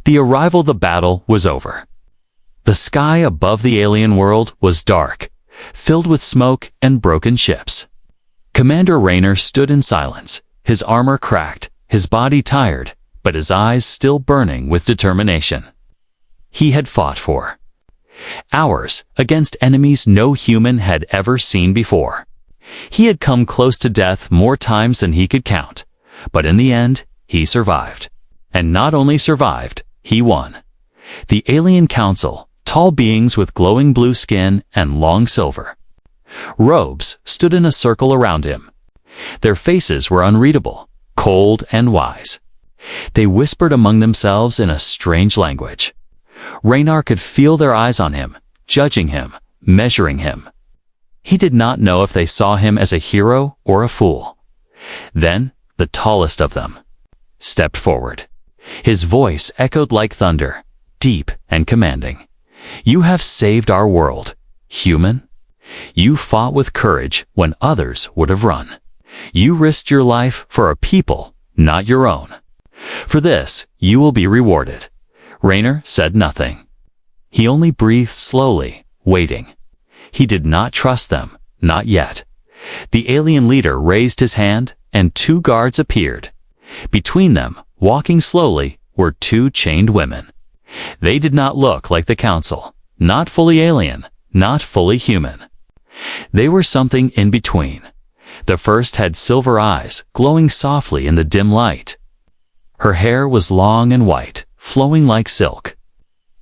The arrival of the battle was over. The sky above the alien world was dark, filled with smoke and broken ships. Commander Raynor stood in silence, his armor cracked, his body tired, but his eyes still burning with determination. He had fought for hours against enemies no human had ever seen before. He had come close to death more times than he could count, but in the end, he survived. And not only survived, he won. The Alien Council, tall beings with glowing blue skin and long silver robes, stood in a circle around him. Their faces were unreadable, cold and wise. They whispered among themselves in a strange language. Raynor could feel their eyes on him, judging him, measuring him. He did not know if they saw him as a hero or a fool. Then, the tallest of them stepped forward. His voice echoed like thunder, deep and commanding. "You have saved our world, human. You fought with courage when others would have run. You risked your life for a people, not your own. For this, you will be rewarded." Raynor said nothing. He only breathed slowly, waiting. He did not trust them, not yet. The alien leader raised his hand, and 2 guards appeared. Between them, walking slowly, were 2 chained women. They did not look like the council, not fully alien, not fully human. They were something in between. The first had silver eyes, glowing softly in the dim light. Her hair was long and white, flowing like silk.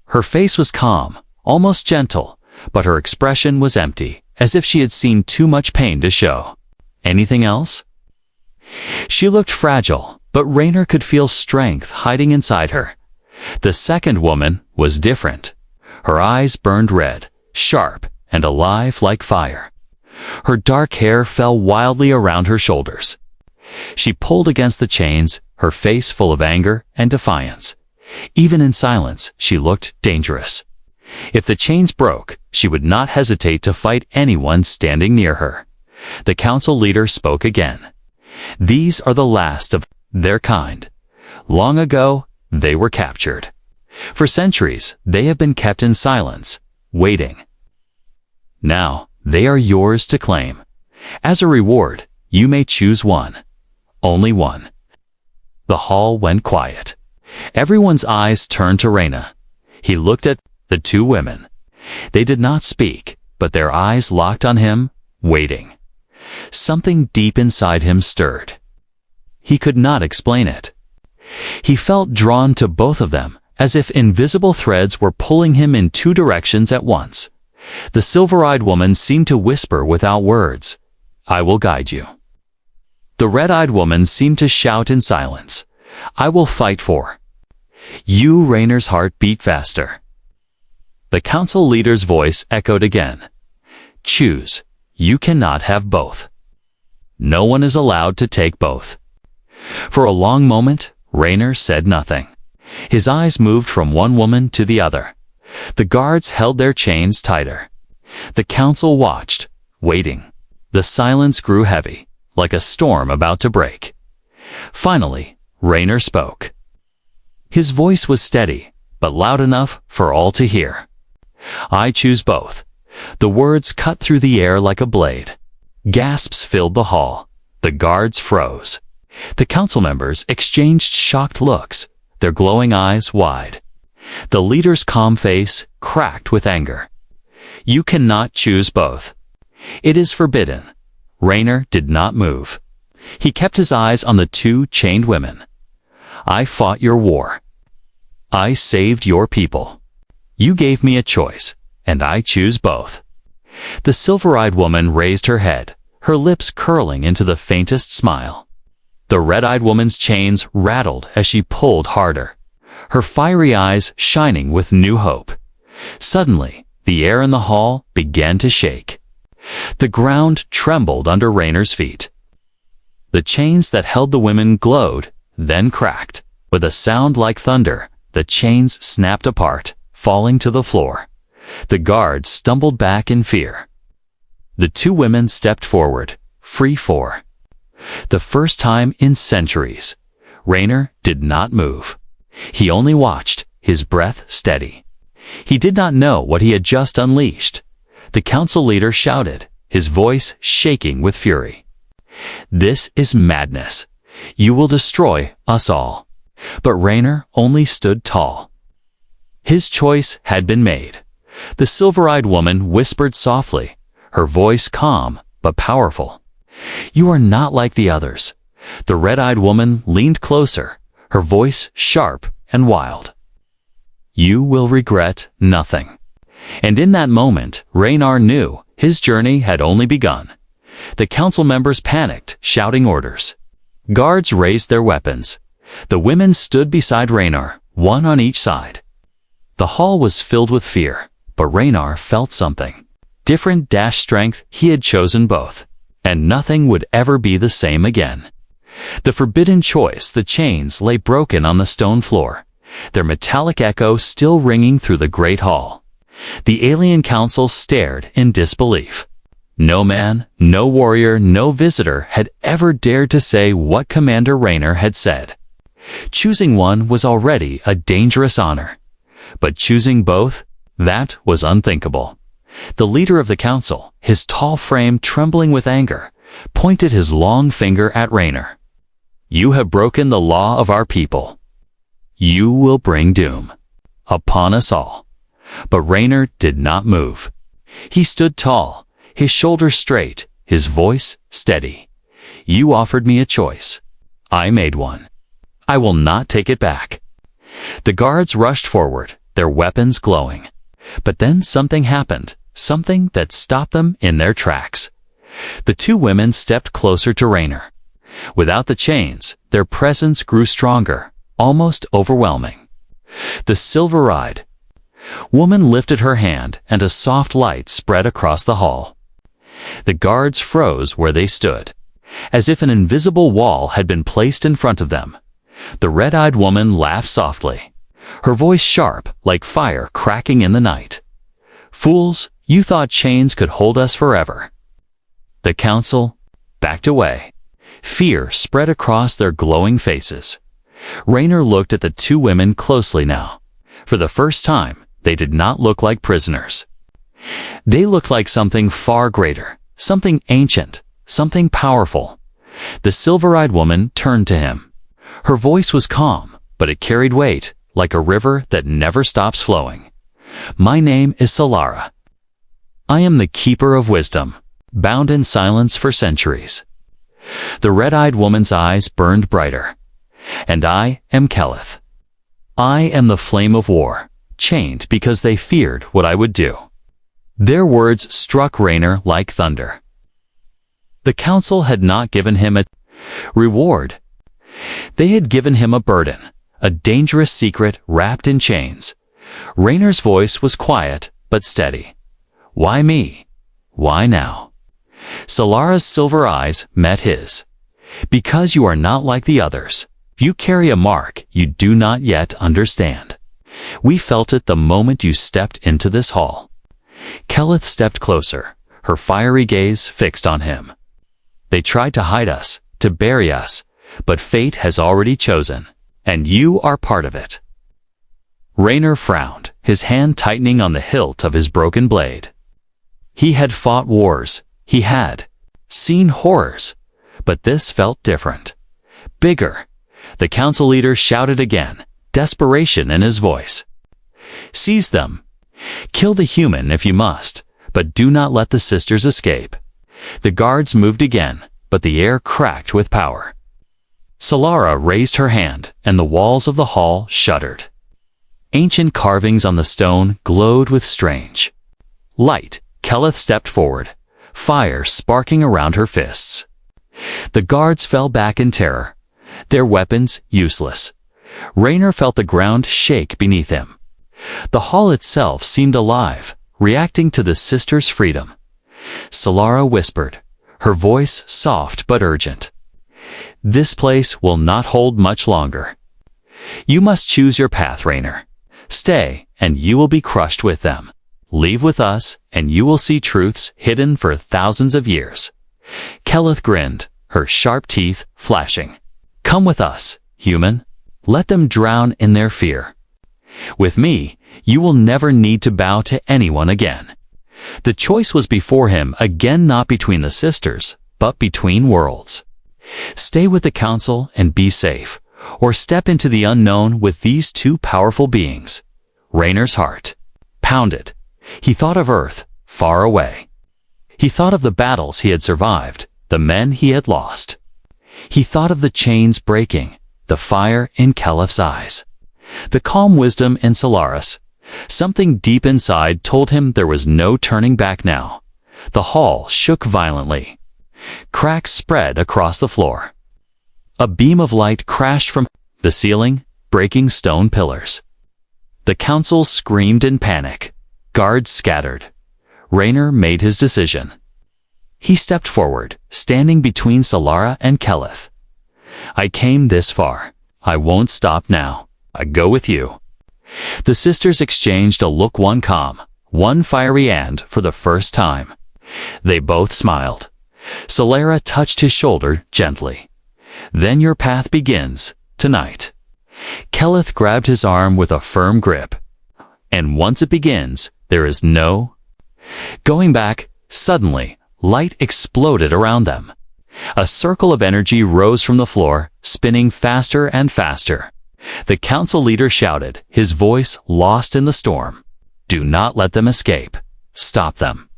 Her face was calm, almost gentle, but her expression was empty, as if she had seen too much pain to show. Anything else? She looked fragile, but Raynor could feel strength hiding inside her. The second woman was different. Her eyes burned red, sharp, and alive like fire. Her dark hair fell wildly around her shoulders. She pulled against the chains, her face full of anger and defiance. Even in silence, she looked dangerous. If the chains broke, she would not hesitate to fight anyone standing near her. The council leader spoke again. "These are the last of their kind. Long ago, they were captured. For centuries, they have been kept in silence, waiting. Now, they are yours to claim. As a reward, you may choose one. Only one." The hall went quiet. Everyone's eyes turned to Raynor. He looked at the 2 women. They did not speak, but their eyes locked on him, waiting. Something deep inside him stirred. He could not explain it. He felt drawn to both of them, as if invisible threads were pulling him in 2 directions at once. The silver-eyed woman seemed to whisper without words, "I will guide you." The red-eyed woman seemed to shout in silence, "I will fight for you." Raynor's heart beat faster. The council leader's voice echoed again. "Choose. You cannot have both. No one is allowed to take both." For a long moment, Raynor said nothing. His eyes moved from one woman to the other. The guards held their chains tighter. The council watched, waiting. The silence grew heavy, like a storm about to break. Finally, Raynor spoke. His voice was steady, but loud enough for all to hear. "I choose both." The words cut through the air like a blade. Gasps filled the hall. The guards froze. The council members exchanged shocked looks, their glowing eyes wide. The leader's calm face cracked with anger. "You cannot choose both. It is forbidden." Raynor did not move. He kept his eyes on the 2 chained women. "I fought your war. I saved your people. You gave me a choice, and I choose both." The silver-eyed woman raised her head, her lips curling into the faintest smile. The red-eyed woman's chains rattled as she pulled harder, her fiery eyes shining with new hope. Suddenly, the air in the hall began to shake. The ground trembled under Raynor's feet. The chains that held the women glowed, then cracked. With a sound like thunder, the chains snapped apart, falling to the floor. The guards stumbled back in fear. The 2 women stepped forward, free for the first time in centuries. Raynor did not move. He only watched, his breath steady. He did not know what he had just unleashed. The council leader shouted, his voice shaking with fury. "This is madness. You will destroy us all." But Raynor only stood tall. His choice had been made. The silver-eyed woman whispered softly, her voice calm but powerful. "You are not like the others." The red-eyed woman leaned closer, her voice sharp and wild. "You will regret nothing." And in that moment, Raynor knew his journey had only begun. The council members panicked, shouting orders. Guards raised their weapons. The women stood beside Raynor, one on each side. The hall was filled with fear, but Raynor felt something. Different dash strength, he had chosen both, and nothing would ever be the same again. The forbidden choice, the chains lay broken on the stone floor, their metallic echo still ringing through the great hall. The alien council stared in disbelief. No man, no warrior, no visitor had ever dared to say what Commander Raynor had said. Choosing one was already a dangerous honor. But choosing both, that was unthinkable. The leader of the council, his tall frame trembling with anger, pointed his long finger at Raynor. "You have broken the law of our people. You will bring doom upon us all." But Raynor did not move. He stood tall, his shoulders straight, his voice steady. "You offered me a choice. I made one. I will not take it back." The guards rushed forward, their weapons glowing. But then something happened, something that stopped them in their tracks. The two women stepped closer to Raynor. Without the chains, their presence grew stronger, almost overwhelming. The silver-eyed woman lifted her hand, and a soft light spread across the hall. The guards froze where they stood, as if an invisible wall had been placed in front of them. The red-eyed woman laughed softly, her voice sharp like fire cracking in the night. "Fools, you thought chains could hold us forever." The council backed away. Fear spread across their glowing faces. Raynor looked at the two women closely now. For the first time, they did not look like prisoners. They looked like something far greater, something ancient, something powerful. The silver-eyed woman turned to him. Her voice was calm, but it carried weight, like a river that never stops flowing. "My name is Solara. I am the keeper of wisdom, bound in silence for centuries." The red-eyed woman's eyes burned brighter. "And I am Kelith. I am the flame of war, chained because they feared what I would do." Their words struck Raynor like thunder. The council had not given him a reward. They had given him a burden, a dangerous secret wrapped in chains. Raynor's voice was quiet but steady. "Why me? Why now?" Solara's silver eyes met his. "Because you are not like the others. You carry a mark you do not yet understand. We felt it the moment you stepped into this hall." Kelith stepped closer, her fiery gaze fixed on him. "They tried to hide us, to bury us, but fate has already chosen, and you are part of it." Raynor frowned, his hand tightening on the hilt of his broken blade. He had fought wars, he had seen horrors, but this felt different. Bigger. The council leader shouted again, desperation in his voice. "Seize them. Kill the human if you must, but do not let the sisters escape." The guards moved again, but the air cracked with power. Solara raised her hand, and the walls of the hall shuddered. Ancient carvings on the stone glowed with strange light. Kelith stepped forward, fire sparking around her fists. The guards fell back in terror, their weapons useless. Raynor felt the ground shake beneath him. The hall itself seemed alive, reacting to the sisters' freedom. Solara whispered, her voice soft but urgent. "This place will not hold much longer. You must choose your path, Raynor. Stay, and you will be crushed with them. Leave with us, and you will see truths hidden for thousands of years." Kelith grinned, her sharp teeth flashing. "Come with us, human. Let them drown in their fear." With me, you will never need to bow to anyone again. The choice was before him, again not between the sisters, but between worlds. Stay with the council and be safe, or step into the unknown with these two powerful beings. Raynor's heart pounded. He thought of Earth, far away. He thought of the battles he had survived, the men he had lost. He thought of the chains breaking, the fire in Calip's eyes, the calm wisdom in Solaris. Something deep inside told him there was no turning back now. The hall shook violently. Cracks spread across the floor. A beam of light crashed from the ceiling, breaking stone pillars. The council screamed in panic. Guards scattered. Raynor made his decision. He stepped forward, standing between Solara and Kelith. I came this far. I won't stop now. I go with you. The sisters exchanged a look, one calm, one fiery, and, for the first time, they both smiled. Solara touched his shoulder gently. Then your path begins, tonight. Kelith grabbed his arm with a firm grip. And once it begins, there is no going back. Suddenly, light exploded around them. A circle of energy rose from the floor, spinning faster and faster. The council leader shouted, his voice lost in the storm. Do not let them escape. Stop them.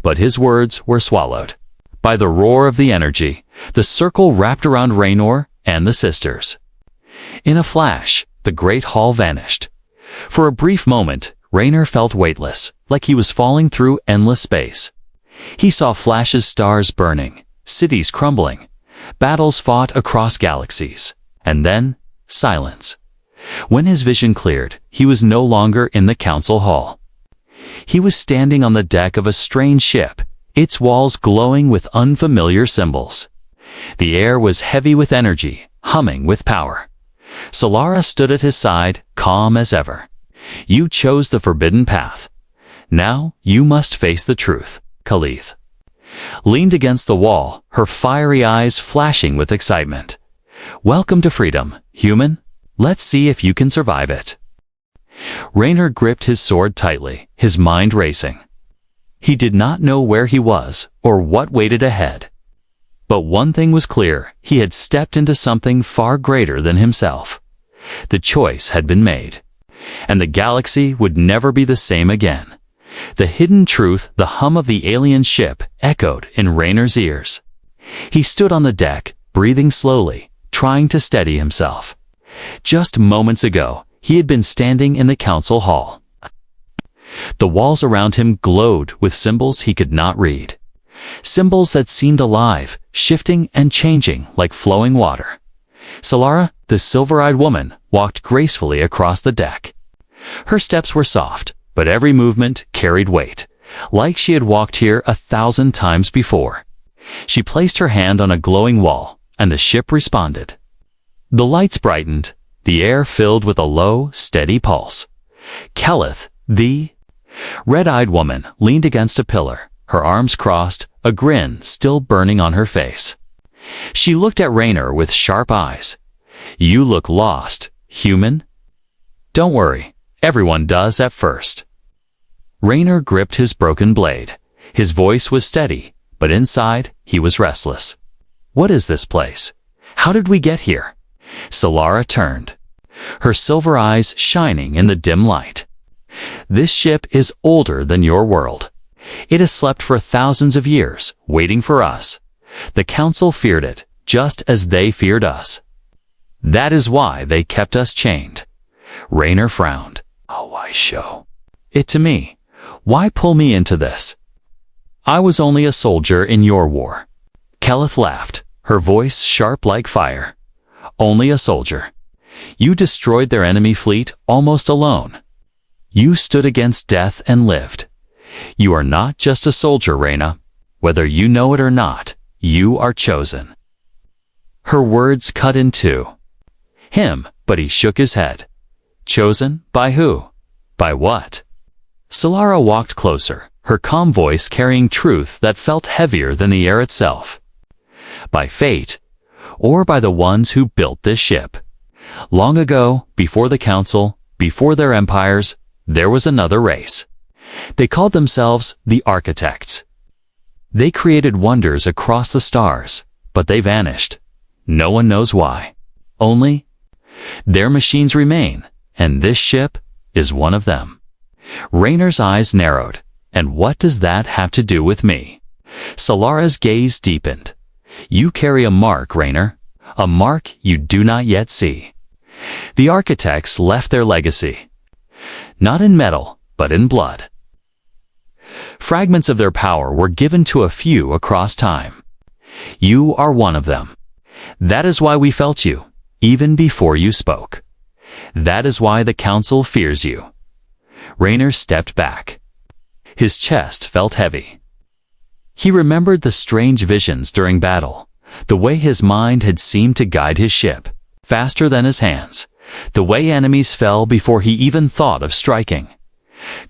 But his words were swallowed by the roar of the energy. The circle wrapped around Raynor and the sisters. In a flash, the great hall vanished. For a brief moment, Raynor felt weightless, like he was falling through endless space. He saw flashes, stars burning, cities crumbling, battles fought across galaxies, and then silence. When his vision cleared, he was no longer in the council hall. He was standing on the deck of a strange ship, its walls glowing with unfamiliar symbols. The air was heavy with energy, humming with power. Solara stood at his side, calm as ever. You chose the forbidden path. Now you must face the truth. Calith leaned against the wall, her fiery eyes flashing with excitement. Welcome to freedom, human. Let's see if you can survive it. Raynor gripped his sword tightly, his mind racing. He did not know where he was or what waited ahead. But one thing was clear, he had stepped into something far greater than himself. The choice had been made, and the galaxy would never be the same again. The hidden truth, the hum of the alien ship, echoed in Raynor's ears. He stood on the deck, breathing slowly, trying to steady himself. Just moments ago, he had been standing in the council hall. The walls around him glowed with symbols he could not read. Symbols that seemed alive, shifting and changing like flowing water. Solara, the silver-eyed woman, walked gracefully across the deck. Her steps were soft, but every movement carried weight, like she had walked here 1,000 times before. She placed her hand on a glowing wall, and the ship responded. The lights brightened, the air filled with a low, steady pulse. Kelith, the red-eyed woman, leaned against a pillar, her arms crossed, a grin still burning on her face. She looked at Raynor with sharp eyes. You look lost, human. Don't worry, everyone does at first. Raynor gripped his broken blade. His voice was steady, but inside he was restless. What is this place? How did we get here? Solara turned, her silver eyes shining in the dim light. This ship is older than your world. It has slept for thousands of years, waiting for us. The council feared it, just as they feared us. That is why they kept us chained. Raynor frowned. Oh, why show it to me? Why pull me into this? I was only a soldier in your war. Kelith laughed, her voice sharp like fire. Only a soldier. You destroyed their enemy fleet almost alone. You stood against death and lived. You are not just a soldier, Reyna. Whether you know it or not, you are chosen. Her words cut in two. Him, but he shook his head. Chosen? By who? By what? Solara walked closer, her calm voice carrying truth that felt heavier than the air itself. By fate, or by the ones who built this ship. Long ago, before the council, before their empires, there was another race. They called themselves the Architects. They created wonders across the stars, but they vanished. No one knows why. Only, their machines remain, and this ship is one of them. Raynor's eyes narrowed. And what does that have to do with me? Solara's gaze deepened. You carry a mark, Raynor, a mark you do not yet see. The Architects left their legacy, not in metal, but in blood. Fragments of their power were given to a few across time. You are one of them. That is why we felt you, even before you spoke. That is why the Council fears you. Raynor stepped back. His chest felt heavy. He remembered the strange visions during battle, the way his mind had seemed to guide his ship, faster than his hands, the way enemies fell before he even thought of striking.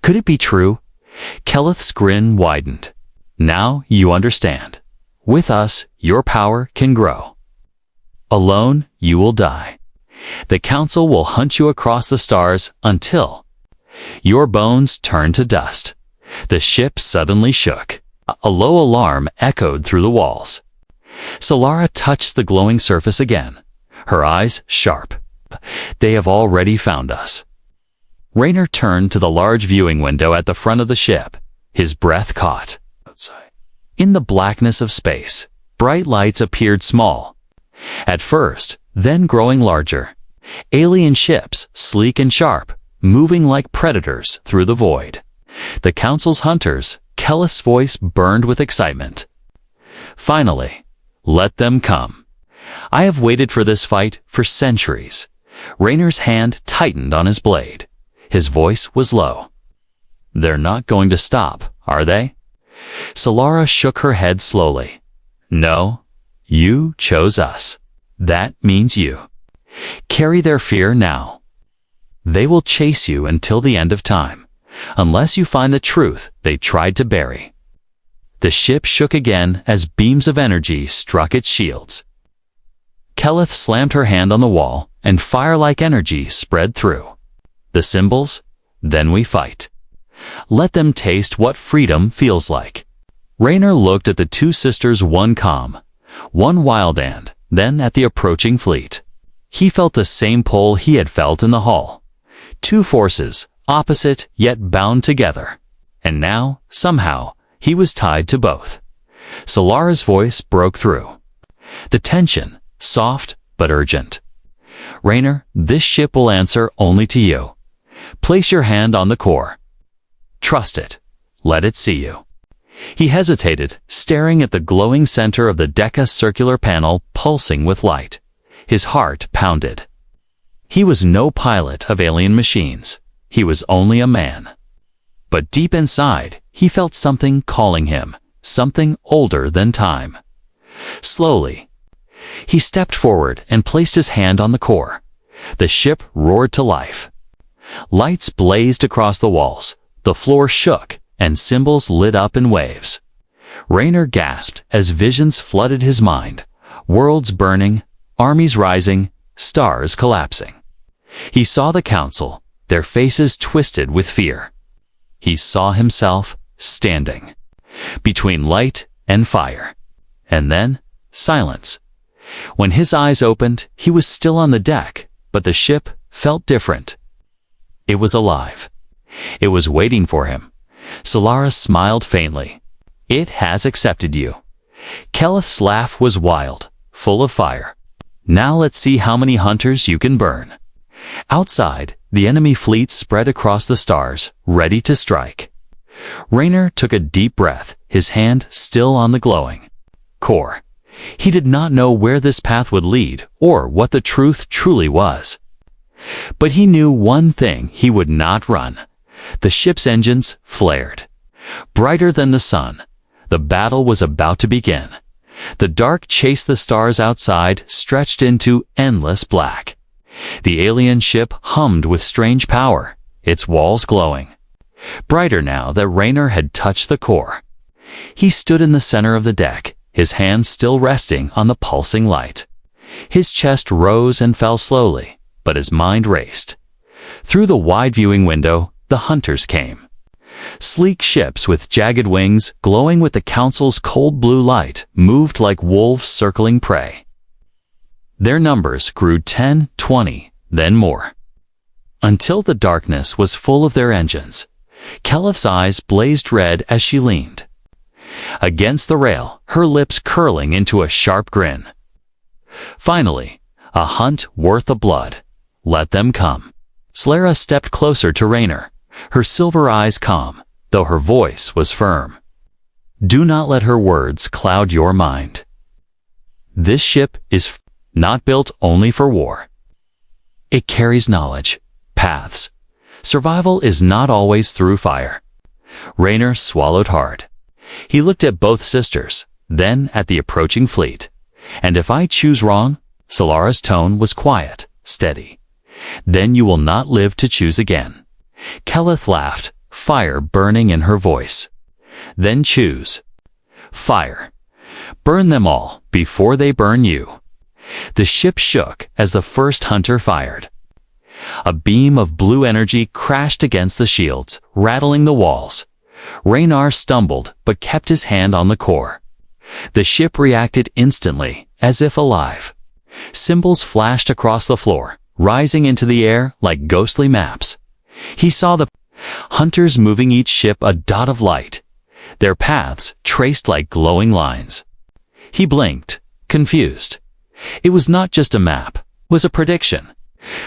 Could it be true? Keleth's grin widened. Now you understand. With us, your power can grow. Alone, you will die. The Council will hunt you across the stars until your bones turn to dust. The ship suddenly shook. A low alarm echoed through the walls. Solara touched the glowing surface again, her eyes sharp. They have already found us. Raynor turned to the large viewing window at the front of the ship, his breath caught. Outside. In the blackness of space, bright lights appeared small. At first, then growing larger. Alien ships, sleek and sharp, moving like predators through the void. The Council's hunters, Keleth's voice burned with excitement. Finally, let them come. I have waited for this fight for centuries. Raynor's hand tightened on his blade. His voice was low. They're not going to stop, are they? Solara shook her head slowly. No, you chose us. That means you. Carry their fear now. They will chase you until the end of time, unless you find the truth they tried to bury. The ship shook again as beams of energy struck its shields. Keleth slammed her hand on the wall, and fire-like energy spread through. The symbols, then we fight. Let them taste what freedom feels like. Raynor looked at the two sisters, one calm, one wild, and then at the approaching fleet. He felt the same pull he had felt in the hall. Two forces, opposite yet bound together. And now, somehow, he was tied to both. Solara's voice broke through. The tension, soft but urgent. Raynor, this ship will answer only to you. Place your hand on the core. Trust it. Let it see you. He hesitated, staring at the glowing center of the Deca circular panel pulsing with light. His heart pounded. He was no pilot of alien machines. He was only a man. But deep inside, he felt something calling him, something older than time. Slowly, he stepped forward and placed his hand on the core. The ship roared to life. Lights blazed across the walls, the floor shook, and symbols lit up in waves. Raynor gasped as visions flooded his mind, worlds burning, armies rising, stars collapsing. He saw the Council, their faces twisted with fear. He saw himself standing between light and fire. And then, silence. When his eyes opened, he was still on the deck, but the ship felt different. It was alive. It was waiting for him. Solara smiled faintly. It has accepted you. Keleth's laugh was wild, full of fire. Now let's see how many hunters you can burn. Outside, the enemy fleet spread across the stars, ready to strike. Raynor took a deep breath, his hand still on the glowing core. He did not know where this path would lead, or what the truth truly was. But he knew one thing: he would not run. The ship's engines flared. Brighter than the sun, the battle was about to begin. The dark chased the stars outside, stretched into endless black. The alien ship hummed with strange power, its walls glowing. Brighter now that Raynor had touched the core. He stood in the center of the deck, his hands still resting on the pulsing light. His chest rose and fell slowly, but his mind raced. Through the wide viewing window, the hunters came. Sleek ships with jagged wings, glowing with the council's cold blue light, moved like wolves circling prey. Their numbers grew 10, 20, then more. Until the darkness was full of their engines. Keleth's eyes blazed red as she leaned against the rail, her lips curling into a sharp grin. Finally, a hunt worth the blood. Let them come. Slara stepped closer to Raynor, her silver eyes calm, though her voice was firm. Do not let her words cloud your mind. This ship is not built only for war. It carries knowledge, paths. Survival is not always through fire. Raynor swallowed hard. He looked at both sisters, then at the approaching fleet. And if I choose wrong, Solara's tone was quiet, steady. Then you will not live to choose again. Keleth laughed, fire burning in her voice. Then choose. Fire. Burn them all before they burn you. The ship shook as the first hunter fired. A beam of blue energy crashed against the shields, rattling the walls. Raynor stumbled but kept his hand on the core. The ship reacted instantly, as if alive. Symbols flashed across the floor, rising into the air like ghostly maps. He saw the hunters moving each ship a dot of light, their paths traced like glowing lines. He blinked, confused. It was not just a map, it was a prediction.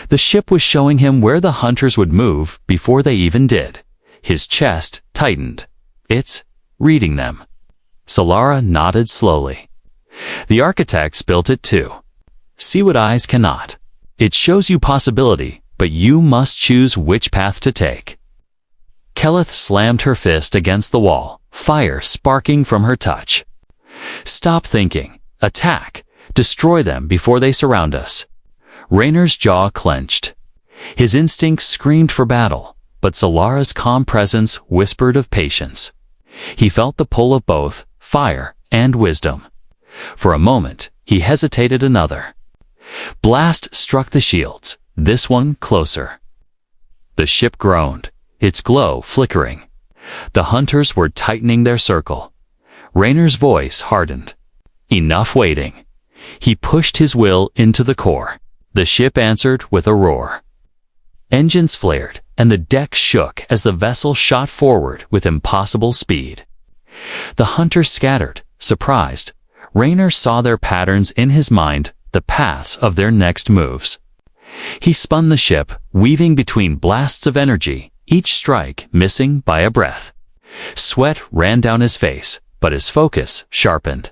The ship was showing him where the hunters would move before they even did. His chest tightened. It's reading them. Solara nodded slowly. The architects built it too. See what eyes cannot. It shows you possibility, but you must choose which path to take. Keleth slammed her fist against the wall, fire sparking from her touch. Stop thinking. Attack. Destroy them before they surround us. Raynor's jaw clenched. His instincts screamed for battle, but Solara's calm presence whispered of patience. He felt the pull of both, fire and wisdom. For a moment, he hesitated another. Blast struck the shields, this one closer. The ship groaned, its glow flickering. The hunters were tightening their circle. Raynor's voice hardened. Enough waiting. He pushed his will into the core. The ship answered with a roar. Engines flared, and the deck shook as the vessel shot forward with impossible speed. The hunters scattered, surprised. Raynor saw their patterns in his mind, the paths of their next moves. He spun the ship, weaving between blasts of energy, each strike missing by a breath. Sweat ran down his face, but his focus sharpened.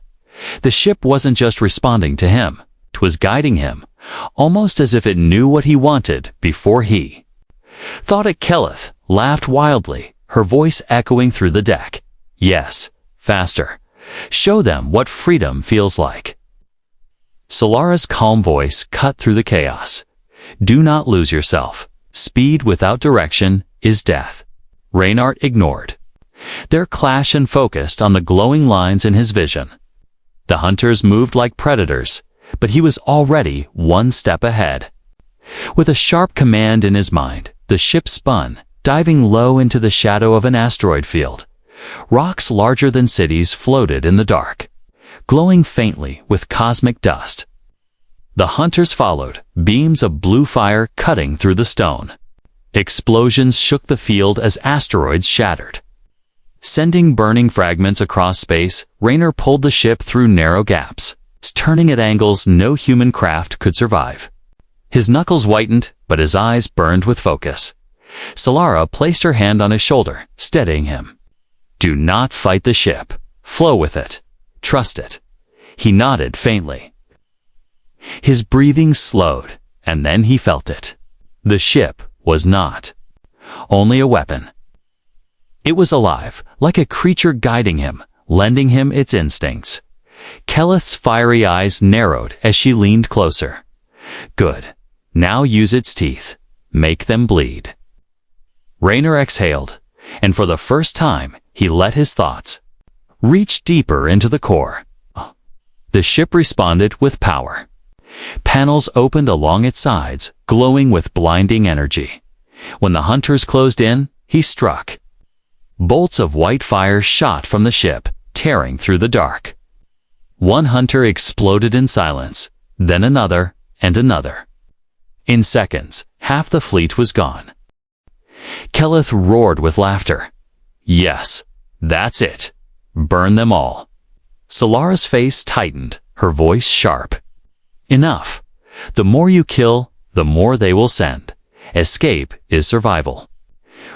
The ship wasn't just responding to him, it was guiding him, almost as if it knew what he wanted before he thought it. Keleth laughed wildly, her voice echoing through the deck. Yes, faster. Show them what freedom feels like. Solara's calm voice cut through the chaos. Do not lose yourself. Speed without direction is death. Raynor ignored their clash and focused on the glowing lines in his vision. The hunters moved like predators, but he was already one step ahead. With a sharp command in his mind, the ship spun, diving low into the shadow of an asteroid field. Rocks larger than cities floated in the dark, glowing faintly with cosmic dust. The hunters followed, beams of blue fire cutting through the stone. Explosions shook the field as asteroids shattered. Sending burning fragments across space, Raynor pulled the ship through narrow gaps, turning at angles no human craft could survive. His knuckles whitened, but his eyes burned with focus. Solara placed her hand on his shoulder, steadying him. Do not fight the ship. Flow with it. Trust it. He nodded faintly. His breathing slowed, and then he felt it. The ship was not only a weapon. It was alive, like a creature guiding him, lending him its instincts. Keleth's fiery eyes narrowed as she leaned closer. Good. Now use its teeth. Make them bleed. Raynor exhaled, and for the first time, he let his thoughts reach deeper into the core. The ship responded with power. Panels opened along its sides, glowing with blinding energy. When the hunters closed in, he struck. Bolts of white fire shot from the ship, tearing through the dark. One hunter exploded in silence, then another and another. In seconds, half the fleet was gone. Keleth roared with laughter. Yes, that's it. Burn them all. Solara's face tightened, her voice sharp. Enough. The more you kill, the more they will send. Escape is survival.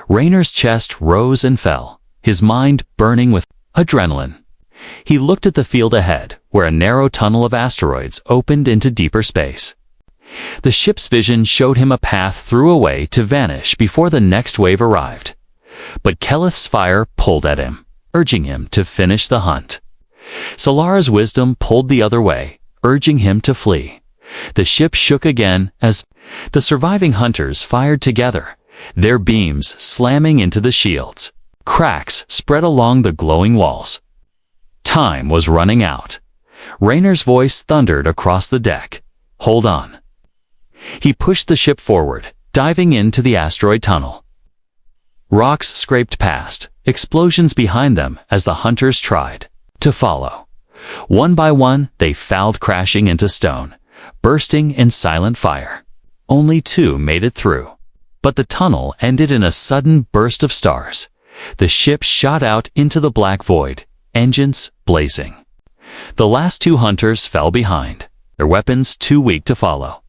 Raynor's chest rose and fell, his mind burning with adrenaline. He looked at the field ahead, where a narrow tunnel of asteroids opened into deeper space. The ship's vision showed him a path through a way to vanish before the next wave arrived. But Keleth's fire pulled at him, urging him to finish the hunt. Solara's wisdom pulled the other way, urging him to flee. The ship shook again as the surviving hunters fired together, their beams slamming into the shields. Cracks spread along the glowing walls. Time was running out. Raynor's voice thundered across the deck. Hold on. He pushed the ship forward, diving into the asteroid tunnel. Rocks scraped past, explosions behind them as the hunters tried to follow. One by one, they fouled crashing into stone, bursting in silent fire. Only 2 made it through. But the tunnel ended in a sudden burst of stars. The ship shot out into the black void, engines blazing. The last 2 hunters fell behind, their weapons too weak to follow.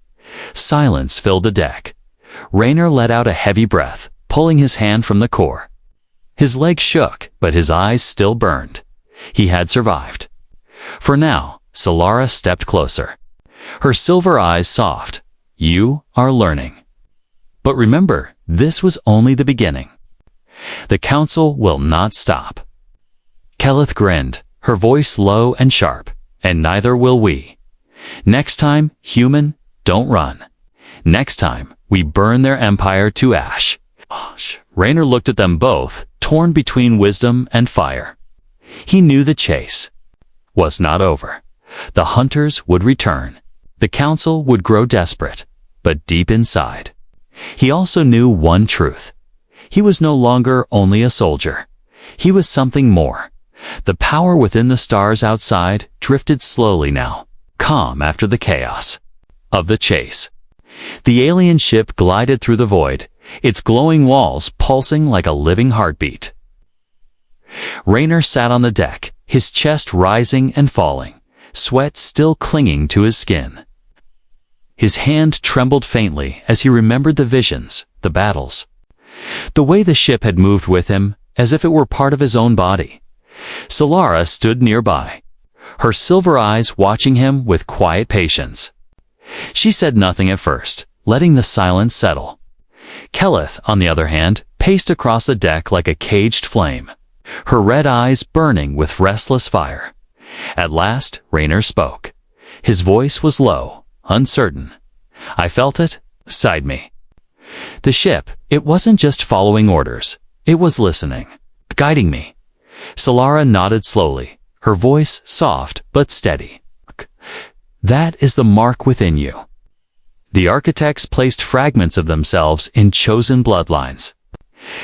Silence filled the deck. Raynor let out a heavy breath, pulling his hand from the core. His legs shook, but his eyes still burned. He had survived. For now, Solara stepped closer. Her silver eyes soft. You are learning. But remember, this was only the beginning. The council will not stop. Keleth grinned, her voice low and sharp, and neither will we. Next time, human, don't run. Next time, we burn their empire to ash. Raynor looked at them both, torn between wisdom and fire. He knew the chase was not over. The hunters would return. The council would grow desperate, but deep inside, he also knew one truth. He was no longer only a soldier. He was something more. The power within the stars outside drifted slowly now, calm after the chaos of the chase. The alien ship glided through the void, its glowing walls pulsing like a living heartbeat. Raynor sat on the deck, his chest rising and falling, sweat still clinging to his skin. His hand trembled faintly as he remembered the visions, the battles. The way the ship had moved with him, as if it were part of his own body. Solara stood nearby, her silver eyes watching him with quiet patience. She said nothing at first, letting the silence settle. Keleth, on the other hand, paced across the deck like a caged flame, her red eyes burning with restless fire. At last, Raynor spoke. His voice was low, uncertain. I felt it, beside me. The ship, it wasn't just following orders. It was listening, guiding me. Solara nodded slowly, her voice soft but steady. That is the mark within you. The architects placed fragments of themselves in chosen bloodlines.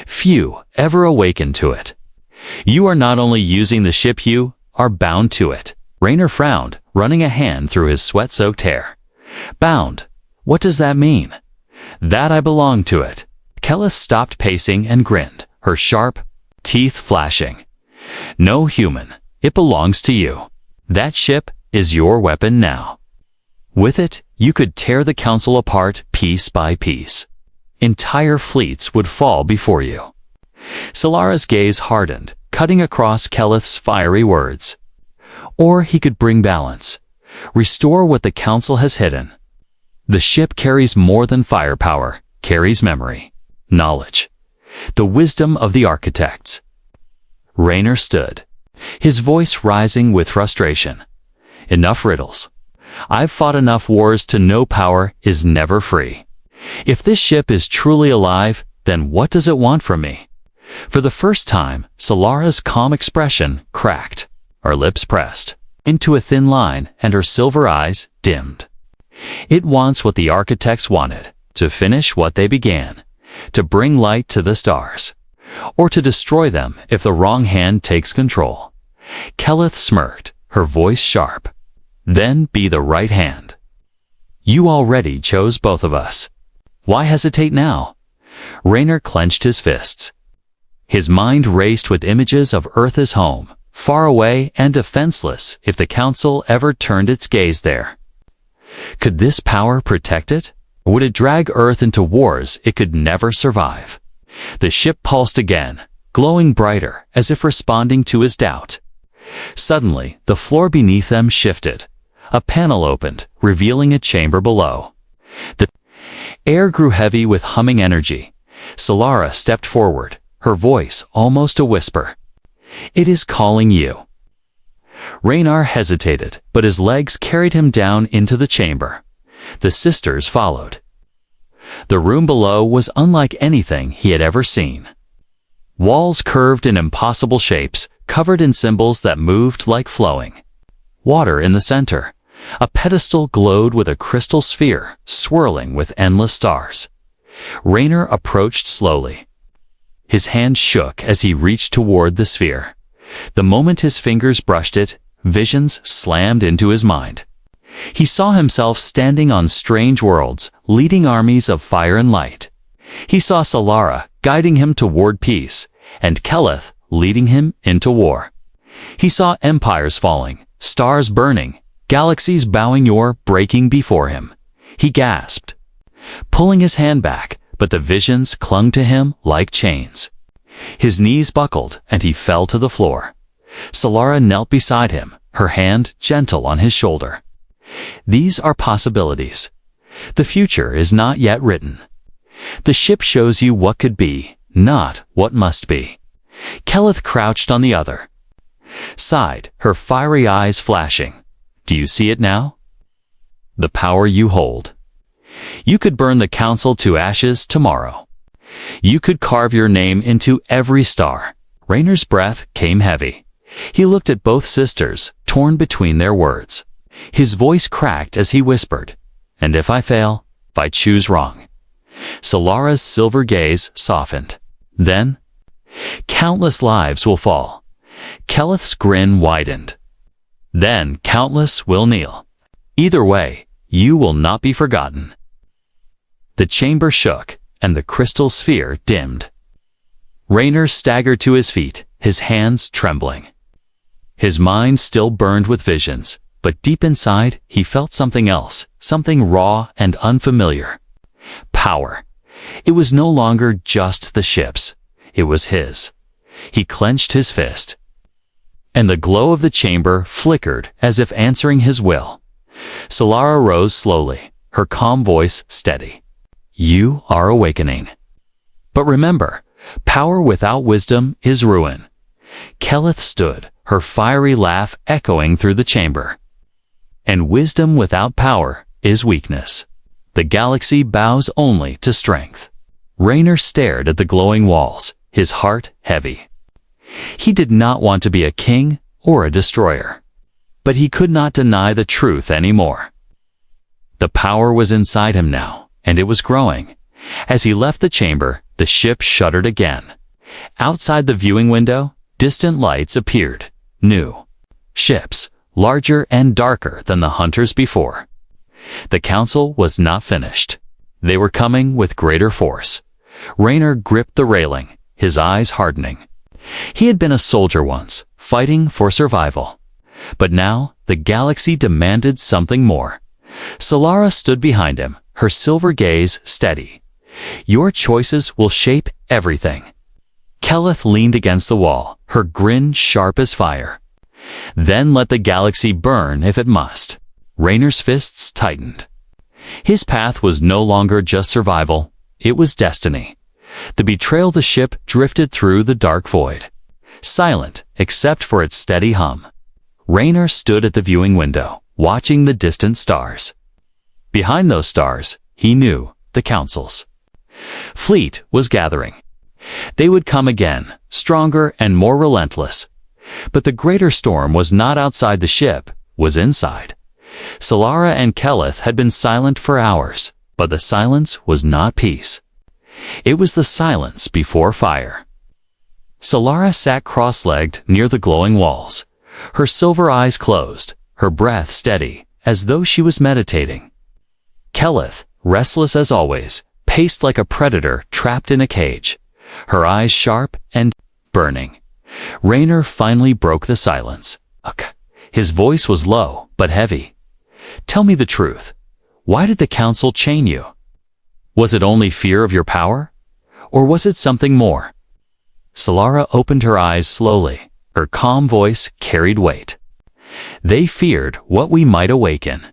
Few ever awakened to it. You are not only using the ship, you are bound to it. Raynor frowned, running a hand through his sweat-soaked hair. Bound. What does that mean? That I belong to it. Keleth stopped pacing and grinned, her sharp teeth flashing. No human. It belongs to you. That ship is your weapon now. With it, you could tear the council apart piece by piece. Entire fleets would fall before you. Solara's gaze hardened, cutting across Keleth's fiery words. Or he could bring balance, restore what the council has hidden. The ship carries more than firepower, carries memory, knowledge, the wisdom of the architects. Raynor stood, his voice rising with frustration. Enough riddles. I've fought enough wars to know power is never free. If this ship is truly alive, then what does it want from me? For the first time, Solara's calm expression cracked, her lips pressed into a thin line and her silver eyes dimmed. It wants what the architects wanted, to finish what they began, to bring light to the stars, or to destroy them if the wrong hand takes control. Keleth smirked, her voice sharp. Then be the right hand. You already chose both of us. Why hesitate now? Raynor clenched his fists. His mind raced with images of Earth as home, far away and defenseless if the Council ever turned its gaze there. Could this power protect it? Or would it drag Earth into wars it could never survive? The ship pulsed again, glowing brighter as if responding to his doubt. Suddenly, the floor beneath them shifted. A panel opened, revealing a chamber below. The air grew heavy with humming energy. Solara stepped forward, her voice almost a whisper. It is calling you. Raynor hesitated, but his legs carried him down into the chamber. The sisters followed. The room below was unlike anything he had ever seen. Walls curved in impossible shapes, covered in symbols that moved like flowing. Water in the center. A pedestal glowed with a crystal sphere, swirling with endless stars. Raynor approached slowly. His hand shook as he reached toward the sphere. The moment his fingers brushed it, visions slammed into his mind. He saw himself standing on strange worlds, leading armies of fire and light. He saw Solara guiding him toward peace, and Keleth leading him into war. He saw empires falling, stars burning, galaxies bowing or breaking before him. He gasped, pulling his hand back, but the visions clung to him like chains. His knees buckled, and he fell to the floor. Solara knelt beside him, her hand gentle on his shoulder. These are possibilities. The future is not yet written. The ship shows you what could be, not what must be. Keleth crouched on the other side, her fiery eyes flashing. Do you see it now? The power you hold. You could burn the Council to ashes tomorrow. You could carve your name into every star. Raynor's breath came heavy. He looked at both sisters, torn between their words. His voice cracked as he whispered, and if I fail, if I choose wrong. Solara's silver gaze softened. Then, countless lives will fall. Keleth's grin widened. Then countless will kneel. Either way, you will not be forgotten. The chamber shook, and the crystal sphere dimmed. Raynor staggered to his feet, his hands trembling. His mind still burned with visions, but deep inside he felt something else, something raw and unfamiliar. Power. It was no longer just the ship's. It was his. He clenched his fist, and the glow of the chamber flickered as if answering his will. Solara rose slowly, her calm voice steady. You are awakening. But remember, power without wisdom is ruin. Keleth stood, her fiery laugh echoing through the chamber. And wisdom without power is weakness. The galaxy bows only to strength. Raynor stared at the glowing walls, his heart heavy. He did not want to be a king or a destroyer. But he could not deny the truth anymore. The power was inside him now, and it was growing. As he left the chamber, the ship shuddered again. Outside the viewing window, distant lights appeared. New ships, larger and darker than the hunters before. The Council was not finished. They were coming with greater force. Raynor gripped the railing, his eyes hardening. He had been a soldier once, fighting for survival. But now, the galaxy demanded something more. Solara stood behind him, her silver gaze steady. Your choices will shape everything. Keleth leaned against the wall, her grin sharp as fire. Then let the galaxy burn if it must. Raynor's fists tightened. His path was no longer just survival, it was destiny. The betrayal of the ship drifted through the dark void, silent except for its steady hum. Raynor stood at the viewing window, watching the distant stars. Behind those stars, he knew, the Council's fleet was gathering. They would come again, stronger and more relentless. But the greater storm was not outside the ship, was inside. Solara and Keleth had been silent for hours, but the silence was not peace. It was the silence before fire. Solara sat cross-legged near the glowing walls, her silver eyes closed, her breath steady, as though she was meditating. Keleth, restless as always, paced like a predator trapped in a cage, her eyes sharp and burning. Raynor finally broke the silence. His voice was low, but heavy. "Tell me the truth. Why did the council chain you? Was it only fear of your power? Or was it something more?" Solara opened her eyes slowly. Her calm voice carried weight. "They feared what we might awaken.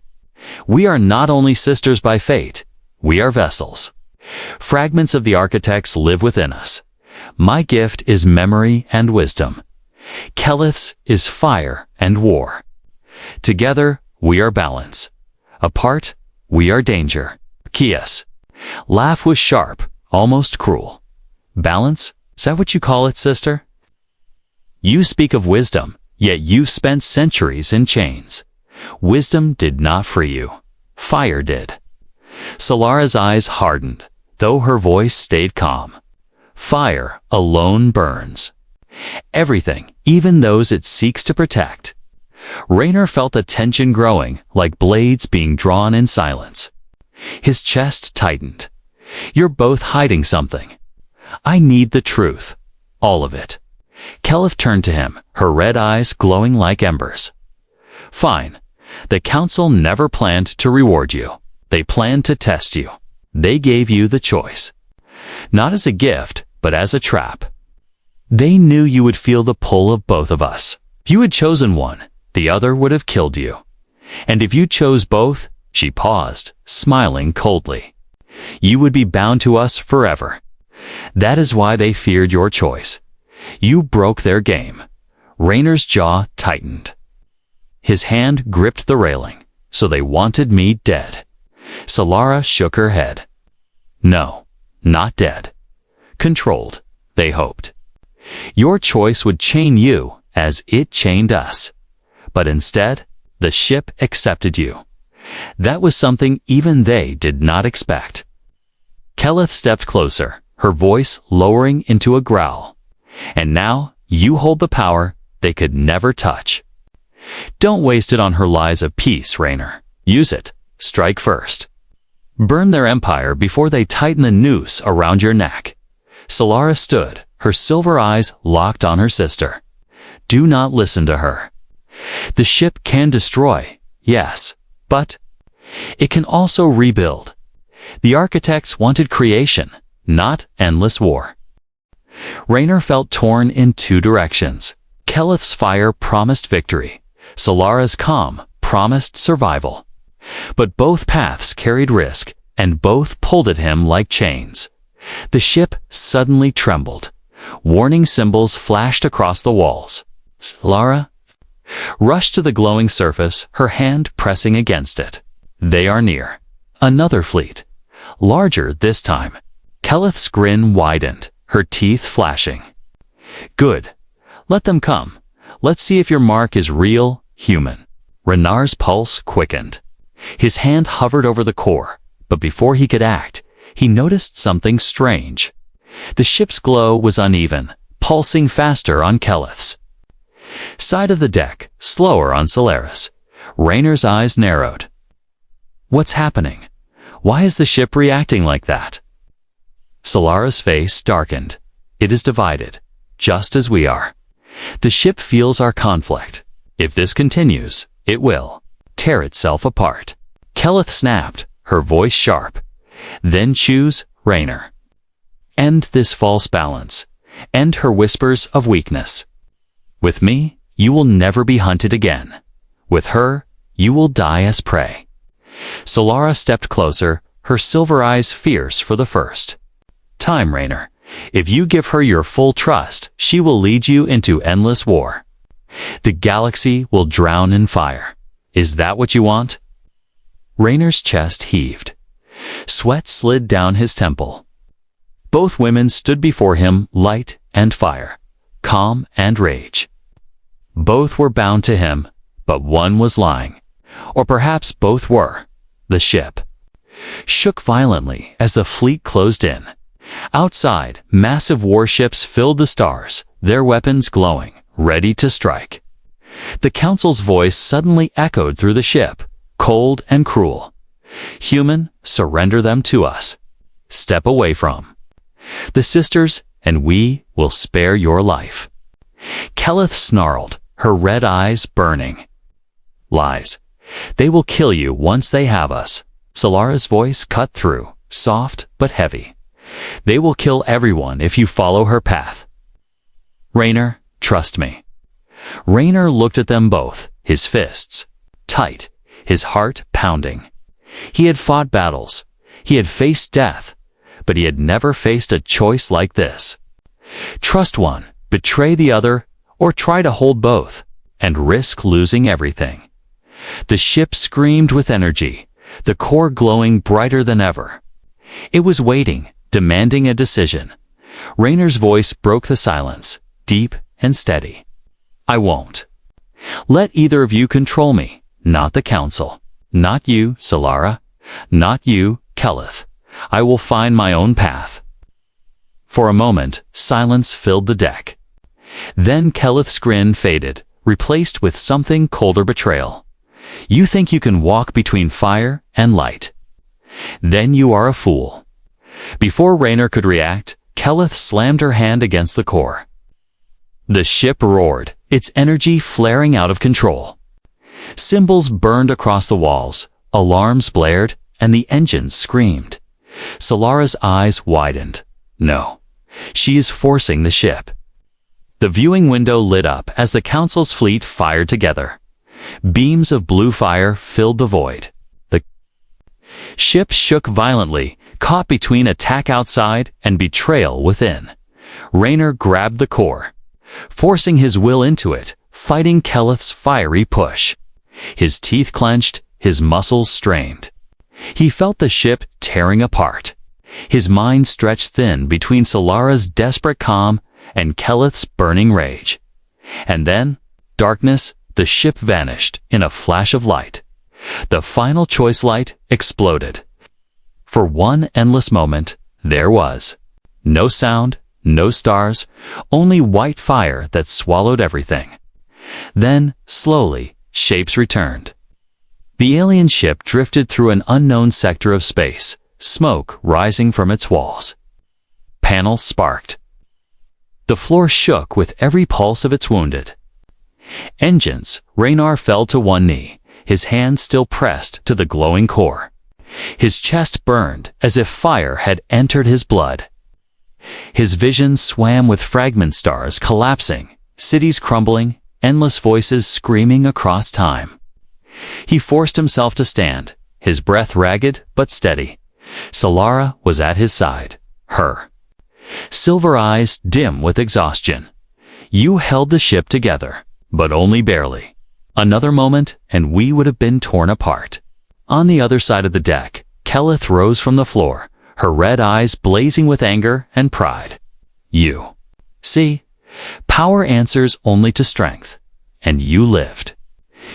We are not only sisters by fate, we are vessels. Fragments of the architects live within us. My gift is memory and wisdom. Keleth's is fire and war. Together, we are balance. Apart, we are danger." Kia's laugh was sharp, almost cruel. "Balance? Is that what you call it, sister? You speak of wisdom, yet you've spent centuries in chains. Wisdom did not free you. Fire did." Solara's eyes hardened, though her voice stayed calm. "Fire alone burns. Everything, even those it seeks to protect." Raynor felt the tension growing, like blades being drawn in silence. His chest tightened. "You're both hiding something. I need the truth. All of it." Keleth turned to him, her red eyes glowing like embers. "Fine. The council never planned to reward you. They planned to test you. They gave you the choice. Not as a gift, but as a trap. They knew you would feel the pull of both of us. If you had chosen one, the other would have killed you. And if you chose both," she paused, smiling coldly, "you would be bound to us forever. That is why they feared your choice. You broke their game." Raynor's jaw tightened. His hand gripped the railing. "So they wanted me dead." Solara shook her head. "No, not dead. Controlled, they hoped. Your choice would chain you as it chained us. But instead, the ship accepted you. That was something even they did not expect." Keleth stepped closer, her voice lowering into a growl. "And now you hold the power they could never touch. Don't waste it on her lies of peace, Raynor. Use it. Strike first. Burn their empire before they tighten the noose around your neck." Solara stood, her silver eyes locked on her sister. "Do not listen to her. The ship can destroy, yes, but it can also rebuild. The architects wanted creation, not endless war." Raynor felt torn in two directions. Keleth's fire promised victory. Solara's calm promised survival. But both paths carried risk, and both pulled at him like chains. The ship suddenly trembled. Warning symbols flashed across the walls. Solara rushed to the glowing surface, her hand pressing against it. "They are near." Another fleet. Larger this time. Keleth's grin widened, her teeth flashing. "Good. Let them come. Let's see if your mark is real, human." Renar's pulse quickened. His hand hovered over the core, but before he could act, he noticed something strange. The ship's glow was uneven, pulsing faster on Keleth's side of the deck, slower on Solaris. Raynor's eyes narrowed. "What's happening? Why is the ship reacting like that?" Solara's face darkened. "It is divided, just as we are. The ship feels our conflict. If this continues, it will tear itself apart." Keleth snapped, her voice sharp. "Then choose, Raynor. End this false balance. End her whispers of weakness. With me, you will never be hunted again. With her, you will die as prey." Solara stepped closer, her silver eyes fierce for the first time. "Raynor, if you give her your full trust, she will lead you into endless war. The galaxy will drown in fire. Is that what you want?" Raynor's chest heaved. Sweat slid down his temple. Both women stood before him, light and fire, calm and rage. Both were bound to him, but one was lying. Or perhaps both were. The ship shook violently as the fleet closed in. Outside, massive warships filled the stars, their weapons glowing, ready to strike. The council's voice suddenly echoed through the ship, cold and cruel. "Human, surrender them to us. Step away from the sisters, and we will spare your life." Kelith snarled, her red eyes burning. "Lies. They will kill you once they have us." Solara's voice cut through, soft but heavy. "They will kill everyone if you follow her path. Raynor, trust me." Raynor looked at them both, his fists tight, his heart pounding. He had fought battles, he had faced death, but he had never faced a choice like this. Trust one, betray the other, or try to hold both, and risk losing everything. The ship screamed with energy, the core glowing brighter than ever. It was waiting, demanding a decision. Raynor's voice broke the silence, deep and steady. "I won't. Let either of you control me, not the council. Not you, Solara. Not you, Kelith. I will find my own path." For a moment, silence filled the deck. Then Kelith's grin faded, replaced with something colder betrayal. "You think you can walk between fire and light? Then you are a fool." Before Raynor could react, Kelith slammed her hand against the core. The ship roared, its energy flaring out of control. Symbols burned across the walls, alarms blared, and the engines screamed. Solara's eyes widened. No, she is forcing the ship. The viewing window lit up as the council's fleet fired together. Beams of blue fire filled the void. The ship shook violently, caught between attack outside and betrayal within. Raynor grabbed the core, forcing his will into it, fighting Kelith's fiery push. His teeth clenched, his muscles strained. He felt the ship tearing apart. His mind stretched thin between Solara's desperate calm and Kelith's burning rage. And then, darkness, the ship vanished in a flash of light. The final choice light exploded. For one endless moment, there was no sound, no stars, only white fire that swallowed everything. Then, slowly, shapes returned. The alien ship drifted through an unknown sector of space, smoke rising from its walls. Panels sparked. The floor shook with every pulse of its wounded. Engines, Raynor fell to one knee, his hand still pressed to the glowing core. His chest burned as if fire had entered his blood. His vision swam with fragment stars collapsing, cities crumbling, endless voices screaming across time. He forced himself to stand, his breath ragged but steady. Solara was at his side, her silver eyes dim with exhaustion. "You held the ship together, but only barely. Another moment, and we would have been torn apart." On the other side of the deck, Kelith rose from the floor, her red eyes blazing with anger and pride. "You see, power answers only to strength, and you lived.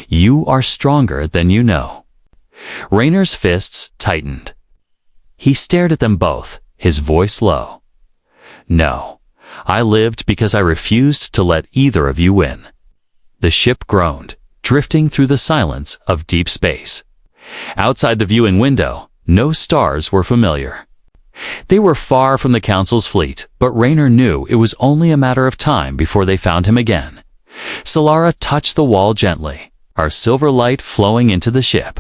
You are stronger than you know." Raynor's fists tightened. He stared at them both, his voice low. "No, I lived because I refused to let either of you win." The ship groaned, drifting through the silence of deep space. Outside the viewing window, no stars were familiar. They were far from the council's fleet, but Raynor knew it was only a matter of time before they found him again. Solara touched the wall gently, our silver light flowing into the ship.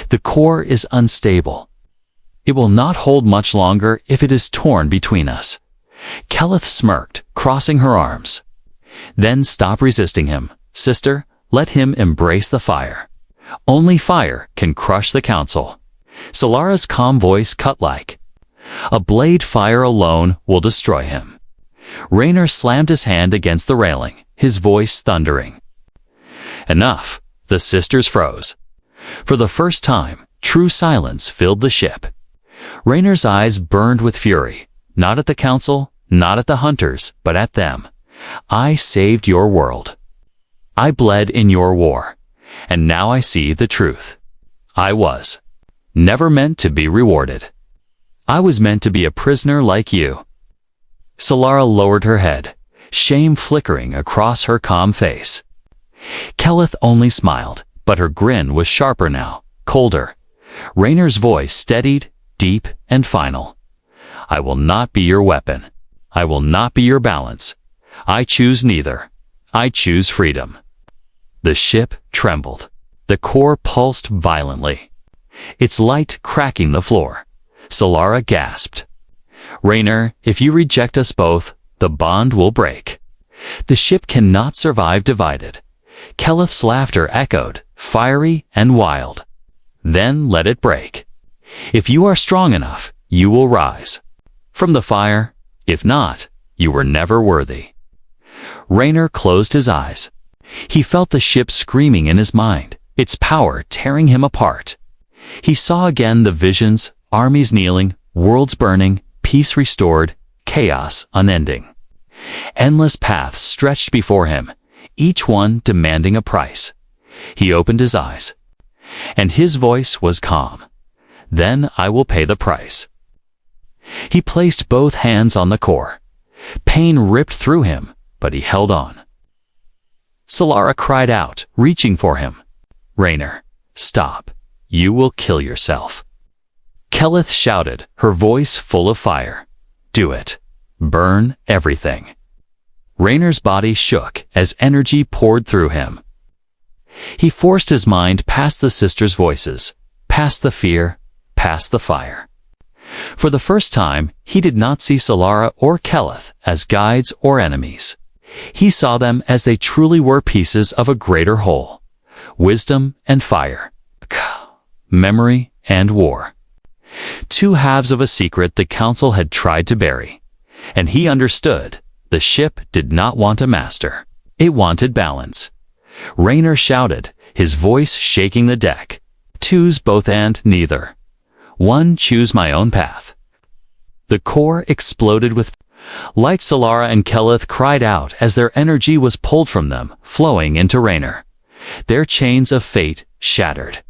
"The core is unstable. It will not hold much longer if it is torn between us." Kelith smirked, crossing her arms. "Then stop resisting him, sister. Let him embrace the fire. Only fire can crush the council." Solara's calm voice cut like a blade. "Fire alone will destroy him." Raynor slammed his hand against the railing, his voice thundering. Enough. The sisters froze. For the first time, true silence filled the ship. Raynor's eyes burned with fury, not at the council, not at the hunters, but at them. "I saved your world. I bled in your war, and now I see the truth. I was never meant to be rewarded." I was meant to be a prisoner like you." Solara lowered her head, shame flickering across her calm face. Keleth only smiled, but her grin was sharper now, colder. Raynor's voice steadied, deep and final. "I will not be your weapon. I will not be your balance. I choose neither. I choose freedom." The ship trembled. The core pulsed violently, its light cracking the floor. Solara gasped. "Raynor, if you reject us both, the bond will break. The ship cannot survive divided." Keleth's laughter echoed, fiery and wild. "Then let it break. If you are strong enough, you will rise from the fire. If not, you were never worthy." Raynor closed his eyes. He felt the ship screaming in his mind, its power tearing him apart. He saw again the visions, armies kneeling, worlds burning, peace restored, chaos unending. Endless paths stretched before him, each one demanding a price. He opened his eyes, and his voice was calm. "Then I will pay the price." He placed both hands on the core. Pain ripped through him, but he held on. Solara cried out, reaching for him. "Raynor, stop. You will kill yourself." Keleth shouted, her voice full of fire. "Do it. Burn everything." Raynor's body shook as energy poured through him. He forced his mind past the sisters' voices, past the fear, past the fire. For the first time, he did not see Solara or Keleth as guides or enemies. He saw them as they truly were pieces of a greater whole. Wisdom and fire. Memory and war. Two halves of a secret the council had tried to bury. And he understood. The ship did not want a master. It wanted balance. Raynor shouted, his voice shaking the deck. "Choose both and neither. One, choose my own path." The core exploded with light. Solara and Keleth cried out as their energy was pulled from them, flowing into Raynor. Their chains of fate shattered.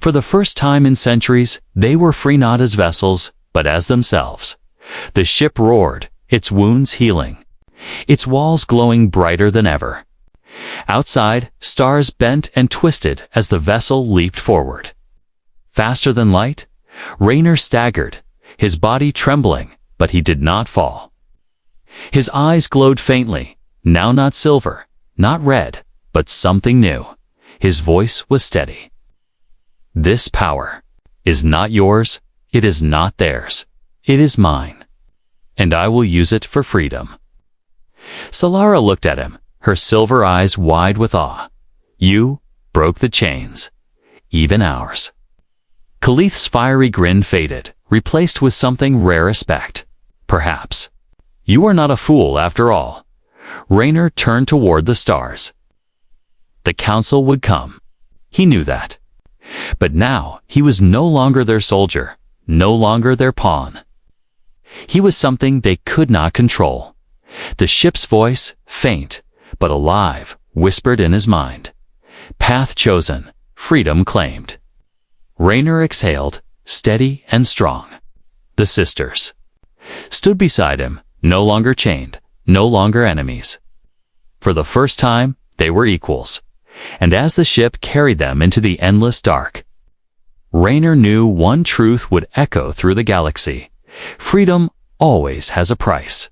For the first time in centuries, they were free not as vessels, but as themselves. The ship roared, its wounds healing, its walls glowing brighter than ever. Outside, stars bent and twisted as the vessel leaped forward. Faster than light, Raynor staggered, his body trembling, but he did not fall. His eyes glowed faintly, now not silver, not red, but something new. His voice was steady. "This power is not yours, it is not theirs, it is mine, and I will use it for freedom." Solara looked at him, her silver eyes wide with awe. "You broke the chains, even ours." Keleth's fiery grin faded, replaced with something rare respect. "Perhaps. You are not a fool after all." Raynor turned toward the stars. The council would come. He knew that. But now he was no longer their soldier, no longer their pawn. He was something they could not control. The ship's voice, faint, but alive, whispered in his mind. Path chosen, freedom claimed. Raynor exhaled, steady and strong. The sisters stood beside him, no longer chained, no longer enemies. For the first time, they were equals. And as the ship carried them into the endless dark, Raynor knew one truth would echo through the galaxy. Freedom always has a price.